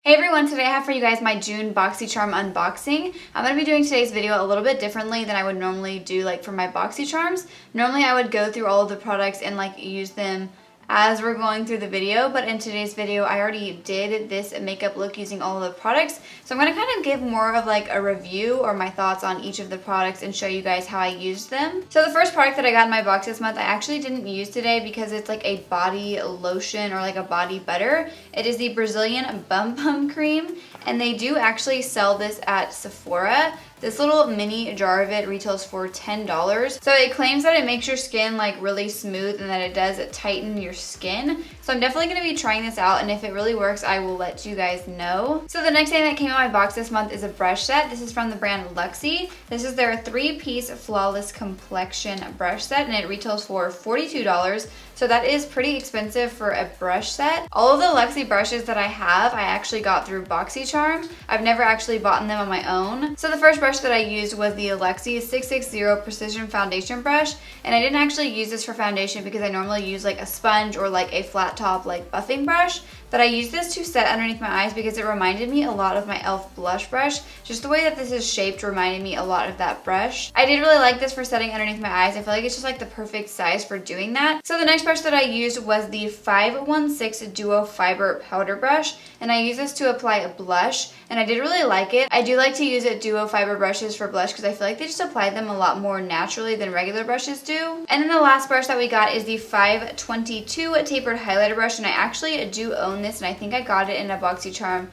Hey everyone, today I have for you guys my June Boxycharm unboxing. I'm going to be doing today's video a little bit differently than I would normally do for my Boxycharms. Normally I would go through all of the products and use them as we're going through the video, but in today's video I already did this makeup look using all of the products. So I'm going to kind of give more of a review or my thoughts on each of the products and show you guys how I used them. So the first product that I got in my box this month I actually didn't use today because it's a body lotion or a body butter. It is the Brazilian Bum Cream, and they do actually sell this at Sephora. This little mini jar of it retails for $10. So it claims that it makes your skin really smooth and that it does tighten your skin. So I'm definitely going to be trying this out, and if it really works I will let you guys know. So the next thing that came in my box this month is a brush set. This is from the brand Luxie. This is their 3-piece Flawless Complexion brush set, and it retails for $42. So that is pretty expensive for a brush set. All of the Luxie brushes that I have, I actually got through Boxycharm. I've never actually bought them on my own. So the first brush that I used was the Luxie 660 Precision Foundation Brush, and I didn't actually use this for foundation because I normally use a sponge or a flat top buffing brush. But I used this to set underneath my eyes because it reminded me a lot of my e.l.f. blush brush. Just the way that this is shaped reminded me a lot of that brush. I did really like this for setting underneath my eyes. I feel like it's just the perfect size for doing that. So the next brush that I used was the 516 Duo Fiber Powder Brush, and I used this to apply a blush, and I did really like it. I do like to use Duo Fiber brushes for blush because I feel like they just apply them a lot more naturally than regular brushes do. And then the last brush that we got is the 522 Tapered Highlighter Brush, and I actually do own this, and I think I got it in a Boxycharm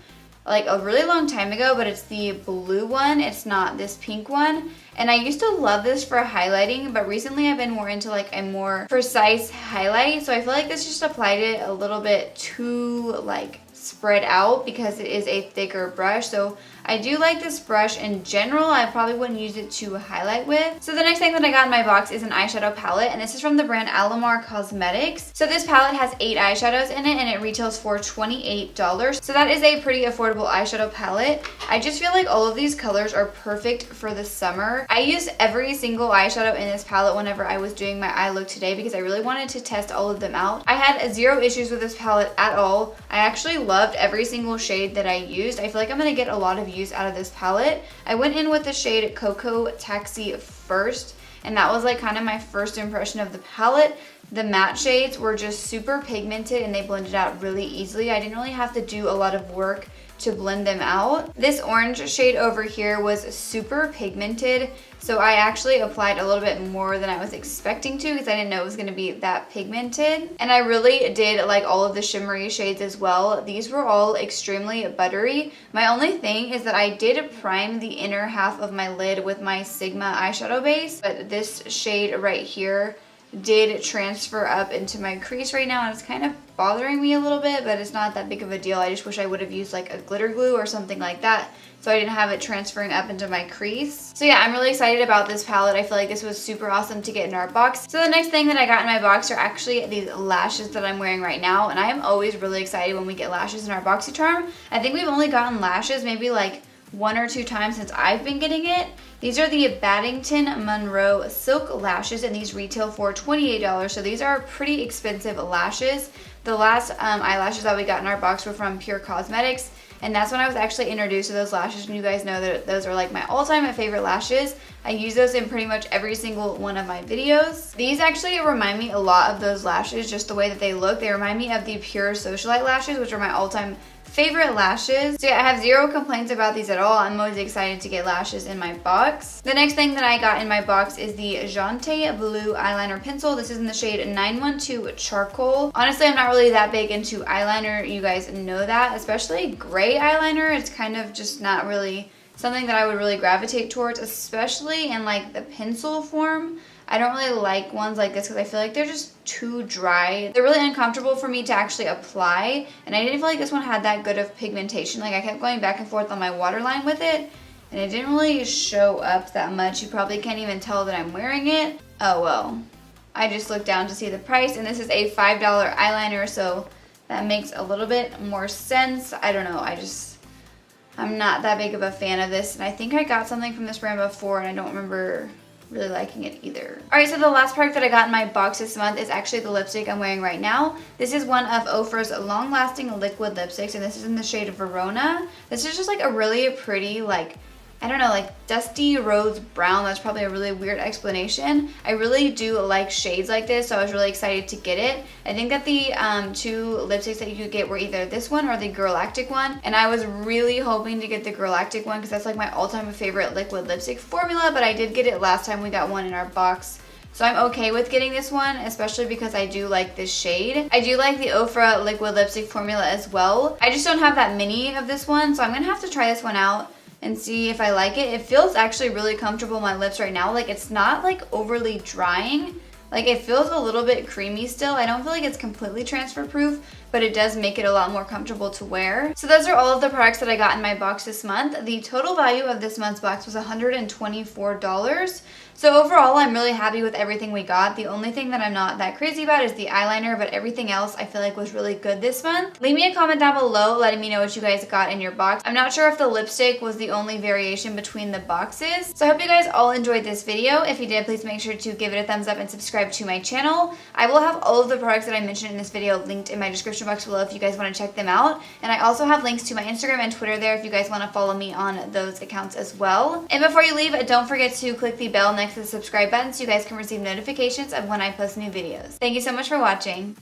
a really long time ago, but it's the blue one. It's not this pink one. And I used to love this for highlighting, but recently I've been more into a more precise highlight. So I feel like this just applied it a little bit too spread out because it is a thicker brush. So I do like this brush in general. I probably wouldn't use it to highlight with. So the next thing that I got in my box is an eyeshadow palette, and this is from the brand Alamar Cosmetics. So this palette has 8 eyeshadows in it, and it retails for $28. So that is a pretty affordable eyeshadow palette. I just feel like all of these colors are perfect for the summer. I used every single eyeshadow in this palette whenever I was doing my eye look today because I really wanted to test all of them out. I had 0 issues with this palette at all. I actually loved every single shade that I used. I feel like I'm going to get a lot of use out of this palette. I went in with the shade Cocoa Taxi first, and that was kind of my first impression of the palette. The matte shades were just super pigmented and they blended out really easily. I didn't really have to do a lot of work to blend them out. This orange shade over here was super pigmented, so I actually applied a little bit more than I was expecting to because I didn't know it was going to be that pigmented. And I really did all of the shimmery shades as well. These were all extremely buttery. My only thing is that I did prime the inner half of my lid with my Sigma eyeshadow base, but this shade right here did transfer up into my crease right now, and it's kind of bothering me a little bit, but it's not that big of a deal. I just wish I would have used a glitter glue or something like that so I didn't have it transferring up into my crease. So yeah, I'm really excited about this palette. I feel like this was super awesome to get in our box. So the next thing that I got in my box are actually these lashes that I'm wearing right now, and I am always really excited when we get lashes in our Boxycharm. I think we've only gotten lashes maybe 1 or 2 times since I've been getting it. These are the Baddington Monroe Silk Lashes, and these retail for $28. So these are pretty expensive lashes. The last eyelashes that we got in our box were from Pure Cosmetics, and that's when I was actually introduced to those lashes, and you guys know that those are my all-time favorite lashes. I use those in pretty much every single one of my videos. These actually remind me a lot of those lashes, just the way that they look. They remind me of the Pure Socialite lashes, which are my all-time favorite lashes. So yeah, I have 0 complaints about these at all. I'm always excited to get lashes in my box. The next thing that I got in my box is the Jante Blue Eyeliner Pencil. This is in the shade 912 Charcoal. Honestly, I'm not really that big into eyeliner. You guys know that, especially gray eyeliner. It's kind of just not really something that I would really gravitate towards, especially in the pencil form. I don't really like ones like this because I feel like they're just too dry. They're really uncomfortable for me to actually apply, and I didn't feel like this one had that good of pigmentation. I kept going back and forth on my waterline with it, and it didn't really show up that much. You probably can't even tell that I'm wearing it. Oh well. I just looked down to see the price, and this is a $5 eyeliner, so that makes a little bit more sense. I don't know, I'm not that big of a fan of this, and I think I got something from this brand before, and I don't remember really liking it either. Alright, so the last product that I got in my box this month is actually the lipstick I'm wearing right now. This is one of Ofra's long-lasting liquid lipsticks, and this is in the shade Verona. This is just like a really pretty, like, I don't know, like dusty rose brown. That's probably a really weird explanation. I really do like shades like this, so I was really excited to get it. I think that the two lipsticks that you could get were either this one or the Girlactic one, and I was really hoping to get the Girlactic one because that's like my all-time favorite liquid lipstick formula, but I did get it last time we got one in our box. So I'm okay with getting this one, especially because I do like this shade. I do like the Ofra liquid lipstick formula as well. I just don't have that many of this one, so I'm gonna have to try this one out and see if I like it. It feels actually really comfortable on my lips right now. Like, it's not like overly drying. Like, it feels a little bit creamy still. I don't feel like it's completely transfer proof, but it does make it a lot more comfortable to wear. So those are all of the products that I got in my box this month. The total value of this month's box was $124. So overall, I'm really happy with everything we got. The only thing that I'm not that crazy about is the eyeliner, but everything else I feel like was really good this month. Leave me a comment down below letting me know what you guys got in your box. I'm not sure if the lipstick was the only variation between the boxes. So I hope you guys all enjoyed this video. If you did, please make sure to give it a thumbs up and subscribe to my channel. I will have all of the products that I mentioned in this video linked in my description box below if you guys want to check them out. And I also have links to my Instagram and Twitter there if you guys want to follow me on those accounts as well. And before you leave, don't forget to click the bell next to the subscribe button so you guys can receive notifications of when I post new videos. Thank you so much for watching.